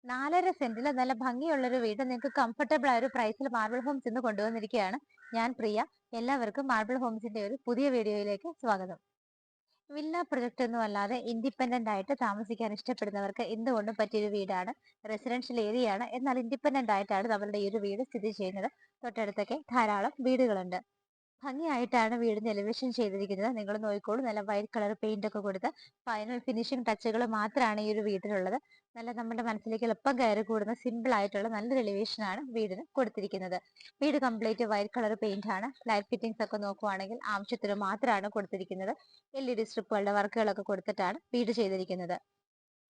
4.5 സെന്റിൽ നല്ല ഭംഗിയുള്ളൊരു വീട് നിങ്ങൾക്ക് കംഫർട്ടബിൾ ആയ ഒരു പ്രൈസിൽ മാർബിൾ ഹോംസ് ഇന്ന് കൊണ്ടുവന്നിരിക്കുകയാണ്. ഞാൻ പ്രിയ. എല്ലാവർക്കും മാർബിൾ ഹോംസിന്റെ ഒരു പുതിയ വീഡിയോയിലേക്ക് സ്വാഗതം. വില്ല പ്രൊജക്ട് ഒന്നും അല്ലാതെ ഇൻഡിപെൻഡന്റ് ആയിട്ട് താമസിക്കാൻ ഇഷ്ടപ്പെടുന്നവർക്ക് എന്തുകൊണ്ടും പറ്റിയൊരു വീടാണ്. റെസിഡൻഷ്യൽ ഏരിയ ആണ്, എന്നാൽ ഇൻഡിപെൻഡന്റ് ആയിട്ടാണ് നമ്മളുടെ ഈ ഒരു വീട് സ്ഥിതി ചെയ്യുന്നത്. തൊട്ടടുത്തൊക്കെ ധാരാളം വീടുകളുണ്ട്. ഭംഗിയായിട്ടാണ് വീടിന് എലിവേഷൻ ചെയ്തിരിക്കുന്നത്. നിങ്ങൾ നോക്കിക്കോളൂ, നല്ല വൈറ്റ് കളർ പെയിന്റ് ഒക്കെ കൊടുത്ത് ഫൈനൽ ഫിനിഷിംഗ് ടച്ചുകൾ മാത്രമാണ് ഈ ഒരു വീട്ടിലുള്ളത്. നല്ല നമ്മുടെ മനസ്സിലേക്ക് എളുപ്പം കയറി കൂടുന്ന സിമ്പിൾ ആയിട്ടുള്ള നല്ലൊരു എലിവേഷൻ ആണ് വീടിന് കൊടുത്തിരിക്കുന്നത്. വീട് കംപ്ലീറ്റ് വൈറ്റ് കളർ പെയിന്റ് ആണ്. ലൈറ്റ് ഫിറ്റിംഗ്സ് ഒക്കെ നോക്കുവാണെങ്കിൽ ആവശ്യത്തിന് മാത്രമാണ് കൊടുത്തിരിക്കുന്നത്. LED സ്ട്രിപ്പുകളുടെ വർക്കുകളൊക്കെ കൊടുത്തിട്ടാണ് വീട് ചെയ്തിരിക്കുന്നത്.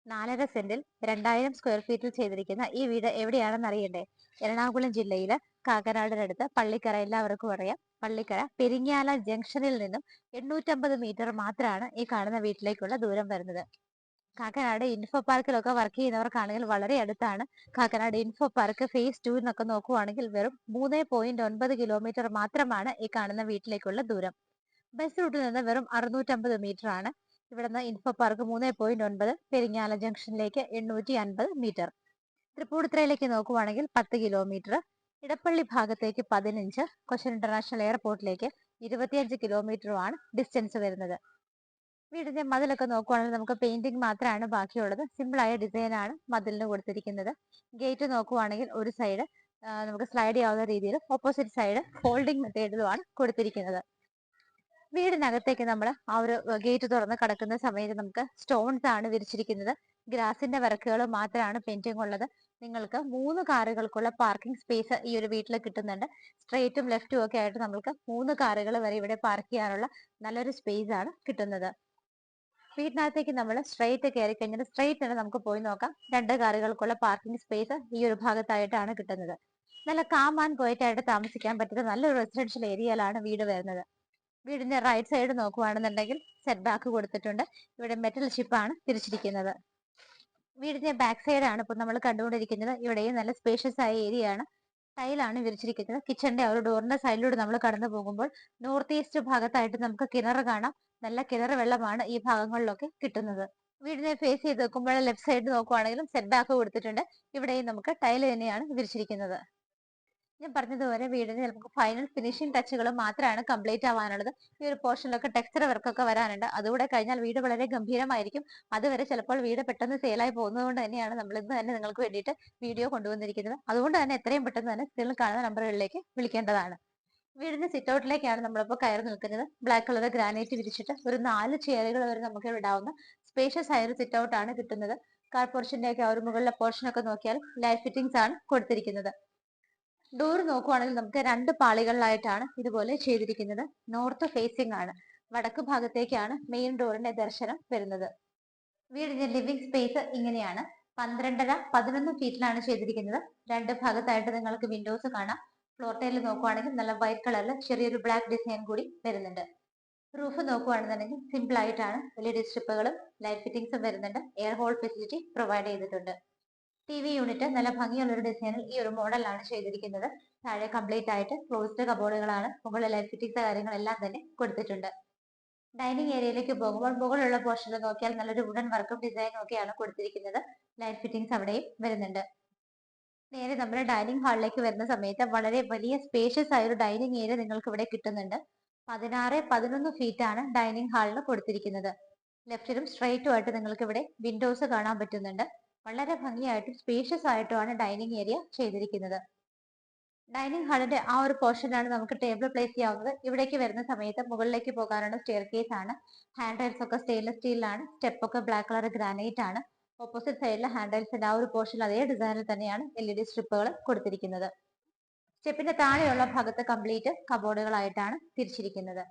4.5 സെന്റിൽ 2000 സ്ക്വയർ ഫീറ്റിൽ ചെയ്തിരിക്കുന്ന ഈ വീട് എവിടെയാണെന്ന് അറിയണ്ടേ? എറണാകുളം ജില്ലയിലെ കാക്കനാടിനടുത്ത് പള്ളിക്കര. എല്ലാവർക്കും അറിയാം, പള്ളിക്കര പെരിങ്ങാല ജംഗ്ഷനിൽ നിന്നും 850 മീറ്റർ മാത്രമാണ് ഈ കാണുന്ന വീട്ടിലേക്കുള്ള ദൂരം വരുന്നത്. കാക്കനാട് ഇൻഫോ പാർക്കിലൊക്കെ വർക്ക് ചെയ്യുന്നവർക്കാണെങ്കിൽ വളരെ അടുത്താണ്. കാക്കനാട് ഇൻഫോ പാർക്ക് ഫേസ് 2 എന്നൊക്കെ നോക്കുവാണെങ്കിൽ വെറും 3.9 കിലോമീറ്റർ മാത്രമാണ് ഈ കാണുന്ന വീട്ടിലേക്കുള്ള ദൂരം. ബസ് റൂട്ടിൽ നിന്ന് വെറും 650 മീറ്റർ ആണ്. ഇവിടുന്ന് ഇൻഫോ പാർക്ക് 3.9, പെരിങ്ങാല ജംഗ്ഷനിലേക്ക് 850 മീറ്റർ. തൃപ്പൂണിത്തുറയിലേക്ക് നോക്കുവാണെങ്കിൽ 10 കിലോമീറ്റർ, ഇടപ്പള്ളി ഭാഗത്തേക്ക് 15, കൊച്ചിൻ ഇന്റർനാഷണൽ എയർപോർട്ടിലേക്ക് 25 കിലോമീറ്ററുമാണ് ഡിസ്റ്റൻസ് വരുന്നത്. വീടിന്റെ മതിലൊക്കെ നോക്കുവാണെങ്കിൽ നമുക്ക് പെയിന്റിംഗ് മാത്രമാണ് ബാക്കിയുള്ളത്. സിമ്പിൾ ആയ ഡിസൈൻ ആണ് മതിലിന് കൊടുത്തിരിക്കുന്നത്. ഗേറ്റ് നോക്കുവാണെങ്കിൽ ഒരു സൈഡ് നമുക്ക് സ്ലൈഡ് ചെയ്യാവുന്ന രീതിയിൽ, ഓപ്പോസിറ്റ് സൈഡ് ഫോൾഡിംഗ് മെത്തേഡിലുമാണ് കൊടുത്തിരിക്കുന്നത്. വീടിനകത്തേക്ക് നമ്മൾ ആ ഒരു ഗേറ്റ് തുറന്ന് കടക്കുന്ന സമയത്ത് നമുക്ക് സ്റ്റോൺസ് ആണ് വിരിച്ചിരിക്കുന്നത്. ഗ്രാസിന്റെ വർക്കുകൾ മാത്രമാണ് പെയിന്റിംഗ് ഉള്ളത്. നിങ്ങൾക്ക് 3 കാറുകൾക്കുള്ള പാർക്കിംഗ് സ്പേസ് ഈ ഒരു വീട്ടിൽ കിട്ടുന്നുണ്ട്. സ്ട്രെയിറ്റും ലെഫ്റ്റും ഒക്കെ ആയിട്ട് നമുക്ക് 3 കാറുകൾ വരെ ഇവിടെ പാർക്ക് ചെയ്യാനുള്ള നല്ലൊരു സ്പേസ് ആണ് കിട്ടുന്നത്. വീടിനകത്തേക്ക് നമ്മൾ സ്ട്രെയിറ്റ് കയറി കഴിഞ്ഞാൽ സ്ട്രെയിറ്റ് തന്നെ നമുക്ക് പോയി നോക്കാം. 2 കാറുകൾക്കുള്ള പാർക്കിംഗ് സ്പേസ് ഈ ഒരു ഭാഗത്തായിട്ടാണ് കിട്ടുന്നത്. നല്ല കാം ആൻഡ് ക്വയറ്റ് ആയിട്ട് താമസിക്കാൻ പറ്റുന്ന നല്ലൊരു റെസിഡൻഷ്യൽ ഏരിയയിലാണ് വീട് വരുന്നത്. വീടിന്റെ റൈറ്റ് സൈഡ് നോക്കുവാണെന്നുണ്ടെങ്കിൽ സെറ്റ് ബാക്ക് കൊടുത്തിട്ടുണ്ട്. ഇവിടെ മെറ്റൽ ഷിപ്പാണ് തിരിച്ചിരിക്കുന്നത്. വീടിന്റെ ബാക്ക് സൈഡ് ആണ് ഇപ്പൊ നമ്മൾ കണ്ടുകൊണ്ടിരിക്കുന്നത്. ഇവിടെയും നല്ല സ്പേഷ്യസ് ആയ ഏരിയ ആണ്. ടൈലാണ് വിരിച്ചിരിക്കുന്നത്. കിച്ചന്റെ ആ ഒരു ഡോറിന്റെ സൈഡിലൂടെ നമ്മൾ കടന്നു പോകുമ്പോൾ നോർത്ത് ഈസ്റ്റ് ഭാഗത്തായിട്ട് നമുക്ക് കിണർ കാണാം. നല്ല കിണർ വെള്ളമാണ് ഈ ഭാഗങ്ങളിലൊക്കെ കിട്ടുന്നത്. വീടിനെ ഫേസ് ചെയ്ത് നോക്കുമ്പോൾ ലെഫ്റ്റ് സൈഡ് നോക്കുവാണെങ്കിലും സെറ്റ് ബാക്ക് കൊടുത്തിട്ടുണ്ട്. ഇവിടെയും നമുക്ക് ടൈല് തന്നെയാണ് വിരിച്ചിരിക്കുന്നത്. ഞാൻ പറഞ്ഞതുപോലെ വീടിന് നമുക്ക് ഫൈനൽ ഫിനിഷിംഗ് ടച്ചുകൾ മാത്രമാണ് കംപ്ലീറ്റ് ആവാനുള്ളത്. ഈ ഒരു പോർഷനിലൊക്കെ ടെക്സ്ചർ വർക്കൊക്കെ വരാനുണ്ട്. അതുകൂടെ കഴിഞ്ഞാൽ വീട് വളരെ ഗംഭീരമായിരിക്കും. അതുവരെ ചിലപ്പോൾ വീട് പെട്ടെന്ന് സെയിലായി പോകുന്നത് കൊണ്ട് തന്നെയാണ് നമ്മൾ ഇന്ന് തന്നെ നിങ്ങൾക്ക് വേണ്ടിയിട്ട് വീഡിയോ കൊണ്ടുവന്നിരിക്കുന്നത്. അതുകൊണ്ട് തന്നെ എത്രയും പെട്ടെന്ന് തന്നെ സ്ക്രീനിൽ കാണുന്ന നമ്പറുകളിലേക്ക് വിളിക്കേണ്ടതാണ്. വീടിന്റെ സിറ്റ് ഔട്ടിലേക്കാണ് നമ്മളിപ്പോൾ കയറി നിൽക്കുന്നത്. ബ്ലാക്ക് കളർ ഗ്രാനൈറ്റ് വിരിച്ചിട്ട് ഒരു 4 ചെയറുകൾ വരെ നമുക്ക് ഇടാവുന്ന സ്പേഷ്യസ് ആയ ഒരു സിറ്റ് ഔട്ട് ആണ് കിട്ടുന്നത്. കാർ പോർഷന്റെ ഒക്കെ ആ ഒരു മുകളിലെ പോർഷൻ ഒക്കെ നോക്കിയാൽ ലൈറ്റ് ഫിറ്റിംഗ്സ് ആണ് കൊടുത്തിരിക്കുന്നത്. ഡോർ നോക്കുവാണെങ്കിൽ നമുക്ക് 2 പാളികളിലായിട്ടാണ് ഇതുപോലെ ചെയ്തിരിക്കുന്നത്. നോർത്ത് ഫേസിംഗ് ആണ്. വടക്ക് ഭാഗത്തേക്കാണ് മെയിൻ ഡോറിന്റെ ദർശനം വരുന്നത്. വീടിന്റെ ലിവിംഗ് സ്പേസ് ഇങ്ങനെയാണ്. 12.5, 11 ഫീറ്റിലാണ് ചെയ്തിരിക്കുന്നത്. 2 ഭാഗത്തായിട്ട് നിങ്ങൾക്ക് വിൻഡോസ് കാണാം. ഫ്ലോർ ടൈൽ നോക്കുവാണെങ്കിൽ നല്ല വൈറ്റ് കളറിൽ ചെറിയൊരു ബ്ലാക്ക് ഡിസൈൻ കൂടി വരുന്നുണ്ട്. റൂഫ് നോക്കുവാണെന്നുണ്ടെങ്കിൽ സിമ്പിൾ ആയിട്ടാണ്. LED സ്ട്രിപ്പുകളും ലൈറ്റ് ഫിറ്റിംഗ്സും വരുന്നുണ്ട്. എയർ ഹോൾ ഫെസിലിറ്റി പ്രൊവൈഡ് ചെയ്തിട്ടുണ്ട്. TV യൂണിറ്റ് നല്ല ഭംഗിയുള്ള ഒരു ഡിസൈനിൽ ഈ ഒരു മോഡലാണ് ചെയ്തിരിക്കുന്നത്. താഴെ കംപ്ലീറ്റ് ആയിട്ട് ക്ലോസ്ഡ് കബോർഡുകളാണ്. മുകളിൽ ലൈറ്റ് ഫിറ്റിംഗ്സ് കാര്യങ്ങളെല്ലാം തന്നെ കൊടുത്തിട്ടുണ്ട്. ഡൈനിങ് ഏരിയയിലേക്ക് പോകുമ്പോൾ മുകളിലുള്ള പോർഷനിൽ നോക്കിയാൽ നല്ലൊരു വുഡൻ വർക്കും ഡിസൈനും ഒക്കെയാണ് കൊടുത്തിരിക്കുന്നത്. ലൈറ്റ് ഫിറ്റിംഗ്സ് അവിടെയും വരുന്നുണ്ട്. നേരെ നമ്മൾ ഡൈനിങ് ഹാളിലേക്ക് വരുന്ന സമയത്ത് വളരെ വലിയ സ്പേഷ്യസ് ആയ ഒരു ഡൈനിങ് ഏരിയ നിങ്ങൾക്ക് ഇവിടെ കിട്ടുന്നുണ്ട്. 16, 11 ഫീറ്റ് ആണ് ഡൈനിങ് ഹാളിന് കൊടുത്തിരിക്കുന്നത്. ലെഫ്റ്റിലും സ്ട്രൈറ്റും ആയിട്ട് നിങ്ങൾക്ക് ഇവിടെ വിൻഡോസ് കാണാൻ പറ്റുന്നുണ്ട്. വളരെ ഭംഗിയായിട്ടും സ്പേഷ്യസ് ആയിട്ടുമാണ് ഡൈനിങ് ഏരിയ ചെയ്തിരിക്കുന്നത്. ഡൈനിങ് ഹാളിന്റെ ആ ഒരു പോർഷനാണ് നമുക്ക് ടേബിൾ പ്ലേസ് ചെയ്യാവുന്നത്. ഇവിടേക്ക് വരുന്ന സമയത്ത് മുകളിലേക്ക് പോകാനുള്ള സ്റ്റെയർ കേസ് ആണ്. ഹാൻഡ് റൈൽസ് ഒക്കെ സ്റ്റെയിൻലെസ് സ്റ്റീലിലാണ്. സ്റ്റെപ്പ് ഒക്കെ ബ്ലാക്ക് കളർ ഗ്രാനൈറ്റ് ആണ്. ഓപ്പോസിറ്റ് സൈഡിലെ ഹാൻഡ് റൈൽസിന്റെ ആ ഒരു പോർഷൻ അതേ ഡിസൈനിൽ തന്നെയാണ് LED സ്ട്രിപ്പുകൾ കൊടുത്തിരിക്കുന്നത്. സ്റ്റെപ്പിന്റെ താഴെയുള്ള ഭാഗത്ത് കംപ്ലീറ്റ് കബോർഡുകളായിട്ടാണ് തിരിച്ചിരിക്കുന്നത്.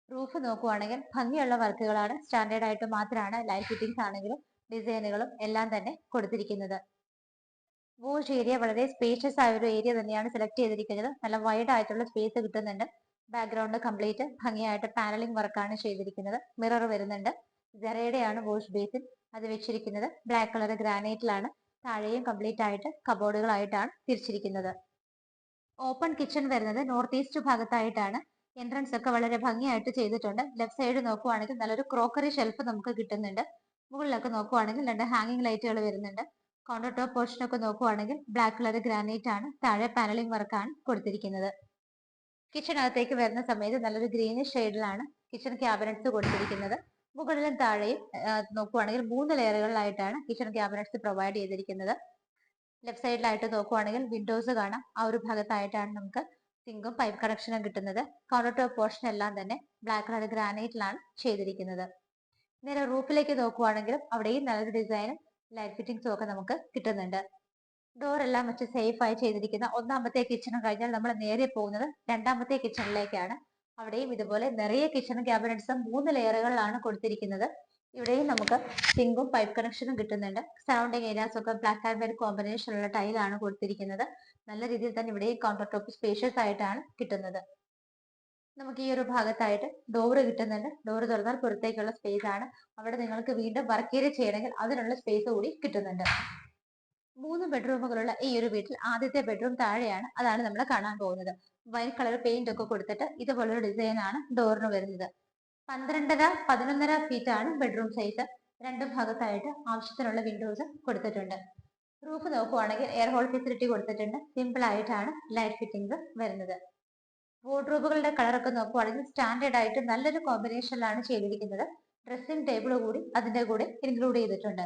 റൂഫ് നോക്കുവാണെങ്കിൽ ഭംഗിയുള്ള വർക്കുകളാണ്. സ്റ്റാൻഡേർഡ് ആയിട്ട് മാത്രമാണ് ലൈറ്റ് ഫിറ്റിംഗ്സ് ആണെങ്കിലും ഡിസൈനുകളും എല്ലാം തന്നെ കൊടുത്തിരിക്കുന്നത്. വാഷ് ഏരിയ വളരെ സ്പേഷ്യസ് ആയ ഒരു ഏരിയ തന്നെയാണ് സെലക്ട് ചെയ്തിരിക്കുന്നത്. നല്ല വൈഡ് ആയിട്ടുള്ള സ്പേസ് കിട്ടുന്നുണ്ട്. ബാക്ക്ഗ്രൗണ്ട് കംപ്ലീറ്റ് ഭംഗിയായിട്ട് പാനലിംഗ് വർക്കാണ് ചെയ്തിരിക്കുന്നത്. മിറർ വരുന്നുണ്ട്. ജെറയുടെയാണ് വാഷ് ബേസിൻ. അത് വെച്ചിരിക്കുന്നത് ബ്ലാക്ക് കളർ ഗ്രാനൈറ്റിലാണ്. താഴെയും കംപ്ലീറ്റ് ആയിട്ട് കബോർഡുകളായിട്ടാണ് തിരിച്ചിരിക്കുന്നത്. ഓപ്പൺ കിച്ചൺ വരുന്നത് നോർത്ത് ഈസ്റ്റ് ഭാഗത്തായിട്ടാണ്. എൻട്രൻസ് ഒക്കെ വളരെ ഭംഗിയായിട്ട് ചെയ്തിട്ടുണ്ട്. ലെഫ്റ്റ് സൈഡ് നോക്കുവാണെങ്കിൽ നല്ലൊരു ക്രോക്കറി ഷെൽഫ് നമുക്ക് കിട്ടുന്നുണ്ട്. മുകളിലൊക്കെ നോക്കുവാണെങ്കിൽ 2 ഹാങ്ങിങ് ലൈറ്റുകൾ വരുന്നുണ്ട്. കൗണ്ടർ ടോപ്പ് പോർഷൻ ഒക്കെ നോക്കുവാണെങ്കിൽ ബ്ലാക്ക് കളർ ഗ്രാനൈറ്റ് ആണ്, താഴെ പാനലിംഗ് വർക്കാണ് കൊടുത്തിരിക്കുന്നത്. കിച്ചണകത്തേക്ക് വരുന്ന സമയത്ത് നല്ലൊരു ഗ്രീനിഷ് ഷെയ്ഡിലാണ് കിച്ചൺ ക്യാബിനറ്റ്സ് കൊടുത്തിരിക്കുന്നത്. മുകളിലും താഴെയും നോക്കുവാണെങ്കിൽ 3 ലെയറുകളിലായിട്ടാണ് കിച്ചൺ ക്യാബിനറ്റ്സ് പ്രൊവൈഡ് ചെയ്തിരിക്കുന്നത്. ലെഫ്റ്റ് സൈഡിലായിട്ട് നോക്കുവാണെങ്കിൽ വിൻഡോസ് കാണാം. ആ ഒരു ഭാഗത്തായിട്ടാണ് നമുക്ക് സിങ്കും പൈപ്പ് കണക്ഷനും കിട്ടുന്നത്. കൗണ്ടർ ടോപ്പ് പോർഷൻ എല്ലാം തന്നെ ബ്ലാക്ക് കളർ ഗ്രാനൈറ്റിലാണ് ചെയ്തിരിക്കുന്നത്. നേരെ റൂഫിലേക്ക് നോക്കുവാണെങ്കിലും അവിടെയും നല്ലൊരു ഡിസൈനും ലൈറ്റ് ഫിറ്റിംഗ്സും ഒക്കെ നമുക്ക് കിട്ടുന്നുണ്ട്. ഡോർ എല്ലാം വെച്ച് സേഫ് ആയി ചെയ്തിരിക്കുന്ന ഒന്നാമത്തെ കിച്ചൺ കഴിഞ്ഞാൽ നമ്മൾ നേരെ പോകുന്നത് രണ്ടാമത്തെ കിച്ചണിലേക്കാണ്. അവിടെയും ഇതുപോലെ നിറയെ കിച്ചൺ ക്യാബിനറ്റ്സും 3 ലെയറുകളിലാണ് കൊടുത്തിരിക്കുന്നത്. ഇവിടെയും നമുക്ക് സിങ്കും പൈപ്പ് കണക്ഷനും കിട്ടുന്നുണ്ട്. സറൗണ്ടിങ് ഏരിയാസ് ഒക്കെ ബ്ലാക്ക് ആൻഡ് വൈറ്റ് കോമ്പിനേഷനുള്ള ടൈലാണ് കൊടുത്തിരിക്കുന്നത്. നല്ല രീതിയിൽ തന്നെ ഇവിടെയും കൗണ്ടർ ടോപ്പ് സ്പേഷ്യസ് ആയിട്ടാണ് കിട്ടുന്നത്. നമുക്ക് ഈ ഒരു ഭാഗത്തായിട്ട് ഡോറ് കിട്ടുന്നുണ്ട്. ഡോറ് തുറന്നാൽ പുറത്തേക്കുള്ള സ്പേസ് ആണ്. അവിടെ നിങ്ങൾക്ക് വീണ്ടും വർക്ക് ഏരിയ ചെയ്യണമെങ്കിൽ അതിനുള്ള സ്പേസ് കൂടി കിട്ടുന്നുണ്ട്. 3 ബെഡ്റൂമുകളുള്ള ഈ ഒരു വീട്ടിൽ ആദ്യത്തെ ബെഡ്റൂം താഴെയാണ്. അതാണ് നമ്മൾ കാണാൻ പോകുന്നത്. വൈറ്റ് കളർ പെയിന്റ് ഒക്കെ കൊടുത്തിട്ട് ഇതുപോലൊരു ഡിസൈൻ ആണ് ഡോറിന് വരുന്നത്. 12.5 11.5 ഫീറ്റ് ആണ് ബെഡ്റൂം സൈസ്. രണ്ടു ഭാഗത്തായിട്ട് ആവശ്യത്തിനുള്ള വിൻഡോസ് കൊടുത്തിട്ടുണ്ട്. റൂഫ് നോക്കുവാണെങ്കിൽ എയർ ഹോൾ ഫെസിലിറ്റി കൊടുത്തിട്ടുണ്ട്. സിമ്പിൾ ആയിട്ടാണ് ലൈറ്റ് ഫിറ്റിംഗ്സ് വരുന്നത്. വാർഡ്രോബുകളുടെ കളറൊക്കെ നോക്കുവാണെങ്കിൽ സ്റ്റാൻഡേർഡ് ആയിട്ട് നല്ലൊരു കോമ്പിനേഷനിലാണ് ചെയ്തിരിക്കുന്നത്. ഡ്രസ്സിംഗ് ടേബിൾ കൂടി അതിന്റെ കൂടെ ഇൻക്ലൂഡ് ചെയ്തിട്ടുണ്ട്.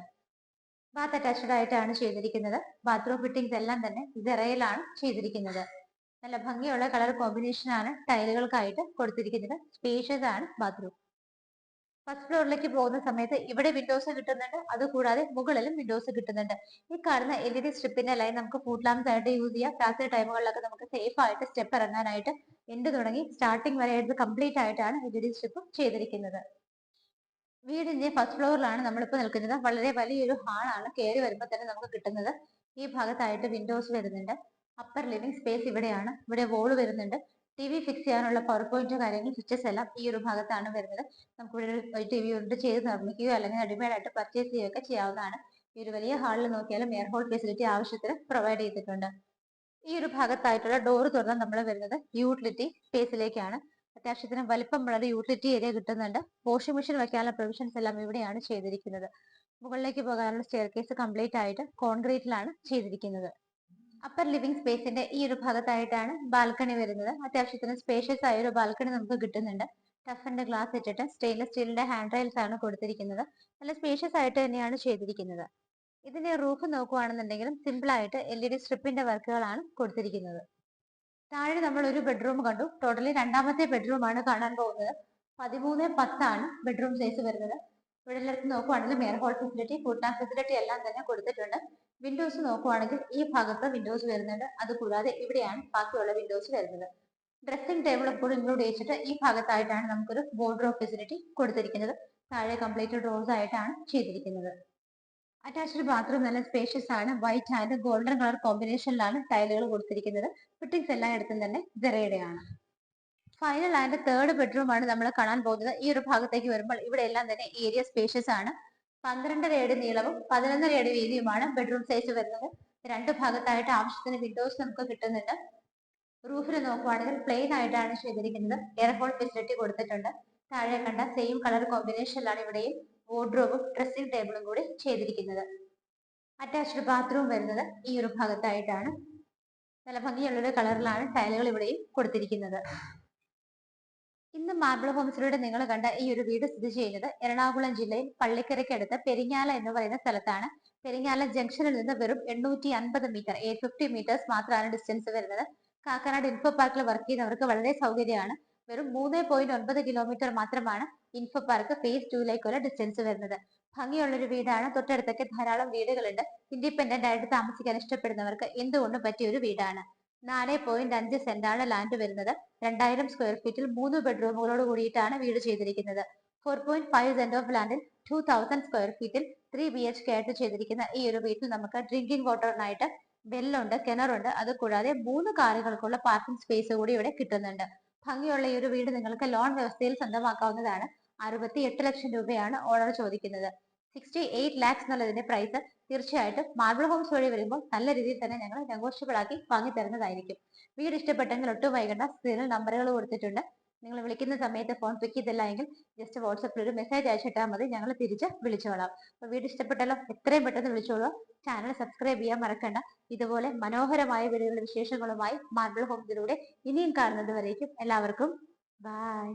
ബാത്ത് അറ്റാച്ച്ഡ് ആയിട്ടാണ് ചെയ്തിരിക്കുന്നത്. ബാത്റൂം ഫിറ്റിംഗ്സ് എല്ലാം തന്നെ സെറയിലാണ് ചെയ്തിരിക്കുന്നത്. നല്ല ഭംഗിയുള്ള കളർ കോമ്പിനേഷൻ ആണ് ടൈലുകൾക്കായിട്ട് കൊടുത്തിരിക്കുന്നത്. സ്പേഷ്യസ് ആണ് ബാത്റൂം. ഫസ്റ്റ് ഫ്ലോറിലേക്ക് പോകുന്ന സമയത്ത് ഇവിടെ വിൻഡോസ് കിട്ടുന്നുണ്ട്. അതുകൂടാതെ മുകളിലും വിൻഡോസ് കിട്ടുന്നുണ്ട്. ഈ കാണുന്ന LED സ്ട്രിപ്പിന്റെ ലൈൻ നമുക്ക് ഫുഡ് ലാംപ്സ് ആയിട്ട് യൂസ് ചെയ്യാം. രാത്രി ടൈമുകളിലൊക്കെ നമുക്ക് സേഫ് ആയിട്ട് സ്റ്റെപ്പ് ഇറങ്ങാനായിട്ട് എൻഡ് തുടങ്ങി സ്റ്റാർട്ടിംഗ് വരെ കംപ്ലീറ്റ് ആയിട്ടാണ് LED സ്ട്രിപ്പ് ചെയ്തിരിക്കുന്നത്. വീടിന്റെ ഫസ്റ്റ് ഫ്ലോറിലാണ് നമ്മളിപ്പോൾ നിൽക്കുന്നത്. വളരെ വലിയൊരു ഹാളാണ്. കയറി വരുമ്പോൾ തന്നെ നമുക്ക് കിട്ടുന്നത്. ഈ ഭാഗത്തായിട്ട് വിൻഡോസ് വരുന്നുണ്ട്. അപ്പർ ലിവിംഗ് സ്പേസ് ഇവിടെയാണ്. ഇവിടെ വോള് വരുന്നുണ്ട്. TV ഫിക്സ് ചെയ്യാനുള്ള പവർ പോയിന്റ് കാര്യങ്ങൾ സ്വിച്ചസ് എല്ലാം ഈ ഒരു ഭാഗത്താണ് വരുന്നത്. നമുക്ക് ഇവിടെ ഒരു TV യൂണിറ്റ് ചെയ്ത് നിർമ്മിക്കുകയോ അല്ലെങ്കിൽ റെഡിമെയ്ഡ് ആയിട്ട് പർച്ചേസ് ചെയ്യുകയൊക്കെ ചെയ്യാവുന്നതാണ്. ഈ ഒരു വലിയ ഹാളിൽ നോക്കിയാലും എയർ ഹോൾ ഫെസിലിറ്റി ആവശ്യത്തിന് പ്രൊവൈഡ് ചെയ്തിട്ടുണ്ട്. ഈ ഒരു ഭാഗത്തായിട്ടുള്ള ഡോർ തുറന്ന് നമ്മൾ വരുന്നത് യൂട്ടിലിറ്റി സ്പേസിലേക്കാണ്. അത്യാവശ്യത്തിന് വലിപ്പമുള്ള യൂട്ടിലിറ്റി ഏരിയ കിട്ടുന്നുണ്ട്. വാഷിംഗ് മെഷീൻ വെക്കാനുള്ള പ്രൊവിഷൻസ് എല്ലാം ഇവിടെയാണ് ചെയ്തിരിക്കുന്നത്. മുകളിലേക്ക് പോകാനുള്ള സ്റ്റെയർ കേസ് കംപ്ലീറ്റ് ആയിട്ട് കോൺക്രീറ്റിലാണ് ചെയ്തിരിക്കുന്നത്. അപ്പർ ലിവിംഗ് സ്പേസിന്റെ ഈ ഒരു ഭാഗത്തായിട്ടാണ് ബാൽക്കണി വരുന്നത്. അത്യാവശ്യത്തിന് സ്പേഷ്യസ് ആയ ഒരു ബാൽക്കണി നമുക്ക് കിട്ടുന്നുണ്ട്. ടഫിന്റെ ഗ്ലാസ് ഇട്ടിട്ട് സ്റ്റെയിൻലെസ് സ്റ്റീലിന്റെ ഹാൻഡ് റെയിൽസ് ആണ് കൊടുത്തിരിക്കുന്നത്. നല്ല സ്പേഷ്യസ് ആയിട്ട് തന്നെയാണ് ചെയ്തിരിക്കുന്നത്. ഇതിന്റെ റൂഫ് നോക്കുകയാണെന്നുണ്ടെങ്കിലും സിമ്പിൾ ആയിട്ട് LED സ്ട്രിപ്പിന്റെ വർക്കുകളാണ് കൊടുത്തിരിക്കുന്നത്. താഴെ നമ്മൾ ഒരു ബെഡ്റൂം കണ്ടു. ടോട്ടലി രണ്ടാമത്തെ ബെഡ്റൂം ആണ് കാണാൻ പോകുന്നത്. 13:10 ആണ് ബെഡ്റൂം സൈസ് വരുന്നത്. ഇവിടെ എല്ലാവർക്കും നോക്കുവാണെങ്കിൽ air hole facility, food tank facility എല്ലാം തന്നെ കൊടുത്തിട്ടുണ്ട്. വിൻഡോസ് നോക്കുവാണെങ്കിൽ ഈ ഭാഗത്ത് വിൻഡോസ് വരുന്നുണ്ട്. അതുകൂടാതെ ഇവിടെയാണ് ബാക്കിയുള്ള വിൻഡോസ് വരുന്നത്. ഡ്രസ്സിംഗ് ടേബിൾ എപ്പോഴും ഇൻക്ലൂഡ് ചെയ്തിട്ട് ഈ ഭാഗത്തായിട്ടാണ് നമുക്കൊരു വാർഡ്രോബ് ഫെസിലിറ്റി കൊടുത്തിരിക്കുന്നത്. താഴെ കംപ്ലീറ്റ് ഡോർസ് ആയിട്ടാണ് ചെയ്തിരിക്കുന്നത്. അറ്റാച്ച്ഡ് ബാത്റൂം നല്ല സ്പേഷ്യസ് ആണ്. വൈറ്റ് ആൻഡ് ഗോൾഡൻ കളർ കോമ്പിനേഷനിലാണ് ടൈലുകൾ കൊടുത്തിരിക്കുന്നത്. ഫിറ്റിംഗ്സ് എല്ലായിടത്തും തന്നെ ജെറയുടെയാണ്. ഫൈനൽ ആൻഡ് തേർഡ് ബെഡ്റൂം ആണ് നമ്മൾ കാണാൻ പോകുന്നത്. ഈ ഒരു ഭാഗത്തേക്ക് വരുമ്പോൾ ഇവിടെ എല്ലാം തന്നെ ഏരിയ സ്പേഷ്യസ് ആണ്. 12.5 അടി നീളവും 11.5 അടി വീതിയുമാണ് ബെഡ്റൂം സൈസ് വരുന്നത്. രണ്ട് ഭാഗത്തായിട്ട് ആവശ്യത്തിന് വിൻഡോസ് നമുക്ക് കിട്ടുന്നുണ്ട്. റൂഫിൽ നോക്കുവാണെങ്കിൽ പ്ലെയിൻ ആയിട്ടാണ് ചെയ്തിരിക്കുന്നത്. എയർ ഹോൾ ഫെസിലിറ്റി കൊടുത്തിട്ടുണ്ട്. താഴെ കണ്ട സെയിം കളർ കോമ്പിനേഷനിലാണ് ഇവിടെയും വാർഡ്രോബും ഡ്രസ്സിംഗ് ടേബിളും കൂടി ചെയ്തിരിക്കുന്നത്. അറ്റാച്ച്ഡ് ബാത്റൂം വരുന്നത് ഈ ഒരു ഭാഗത്തായിട്ടാണ്. നല്ല ഭംഗിയുള്ളൊരു കളറിലാണ് ടൈലുകൾ ഇവിടെയും കൊടുത്തിരിക്കുന്നത്. ഇന്ന് മാർബിൾ ഹോംസിലൂടെ നിങ്ങൾ കണ്ട ഈ ഒരു വീട് സ്ഥിതി ചെയ്യുന്നത് എറണാകുളം ജില്ലയിൽ പള്ളിക്കരയ്ക്കടുത്ത് പെരിങ്ങാല എന്ന് പറയുന്ന സ്ഥലത്താണ്. പെരിങ്ങാല ജംഗ്ഷനിൽ നിന്ന് വെറും 850 മീറ്റർ 850 മീറ്റേഴ്സ് മാത്രമാണ് ഡിസ്റ്റൻസ് വരുന്നത്. കാക്കനാട് ഇൻഫോ പാർക്കിൽ വർക്ക് ചെയ്യുന്നവർക്ക് വളരെ സൗകര്യമാണ്. വെറും 3.9 കിലോമീറ്റർ മാത്രമാണ് ഇൻഫോ പാർക്ക് ഫേസ് 2ലേക്കുള്ള ഡിസ്റ്റൻസ് വരുന്നത്. ഭംഗിയുള്ളൊരു വീടാണ്. തൊട്ടടുത്തൊക്കെ ധാരാളം വീടുകളുണ്ട്. ഇൻഡിപെൻഡന്റ് ആയിട്ട് താമസിക്കാൻ ഇഷ്ടപ്പെടുന്നവർക്ക് എന്തുകൊണ്ടും പറ്റിയ ഒരു വീടാണ്. 4.5 സെന്റാണ് ലാൻഡ് വരുന്നത്. 2000 സ്ക്വയർ ഫീറ്റിൽ 3 ബെഡ്റൂമുകളോട് കൂടിയിട്ടാണ് വീട് ചെയ്തിരിക്കുന്നത്. 4.5 സെന്റ് ഓഫ് ലാൻഡിൽ 2000 സ്ക്വയർ ഫീറ്റിൽ 3 BHK ആയിട്ട് ചെയ്തിരിക്കുന്ന ഈ ഒരു വീട്ടിൽ നമുക്ക് ഡ്രിങ്കിംഗ് വാട്ടറിനായിട്ട് വെല്ലുണ്ട്, കിണറുണ്ട്. അത് കൂടാതെ 3 കാറുകൾക്കുള്ള പാർക്കിംഗ് സ്പേസ് കൂടി ഇവിടെ കിട്ടുന്നുണ്ട്. ഭംഗിയുള്ള ഈ ഒരു വീട് നിങ്ങൾക്ക് ലോൺ വ്യവസ്ഥയിൽ സ്വന്തമാക്കാവുന്നതാണ്. 68 ലക്ഷം രൂപയാണ് ഓണർ ചോദിക്കുന്നത്. 68 ലാക്സ് എന്നുള്ളതിന്റെ പ്രൈസ് തീർച്ചയായിട്ടും മാർബിൾ ഹോംസ് വഴി വരുമ്പോൾ നല്ല രീതിയിൽ തന്നെ ഞങ്ങൾ നെഗോഷ്യബിൾ ആക്കി വാങ്ങി തരുന്നതായിരിക്കും. വീട് ഇഷ്ടപ്പെട്ടെങ്കിൽ ഒട്ടും വൈകണ്ട. സ്ക്രീനിൽ നമ്പറുകൾ കൊടുത്തിട്ടുണ്ട്. നിങ്ങൾ വിളിക്കുന്ന സമയത്ത് ഫോൺ പിക്ക് ചെയ്തില്ല എങ്കിൽ ജസ്റ്റ് വാട്സപ്പിൽ ഒരു മെസ്സേജ് അയച്ചിട്ടാൽ മതി. ഞങ്ങൾ തിരിച്ച് വിളിച്ചോളാം. അപ്പോൾ വീട് ഇഷ്ടപ്പെട്ടല്ലോ, എത്രയും പെട്ടെന്ന് വിളിച്ചോളൂ. ചാനൽ സബ്സ്ക്രൈബ് ചെയ്യാൻ മറക്കണ്ട. ഇതുപോലെ മനോഹരമായ വീടുകളുടെ വിശേഷങ്ങളുമായി മാർബിൾ ഹോംസിലൂടെ ഇനിയും കാണുന്നത് വരേക്കും എല്ലാവർക്കും ബൈ.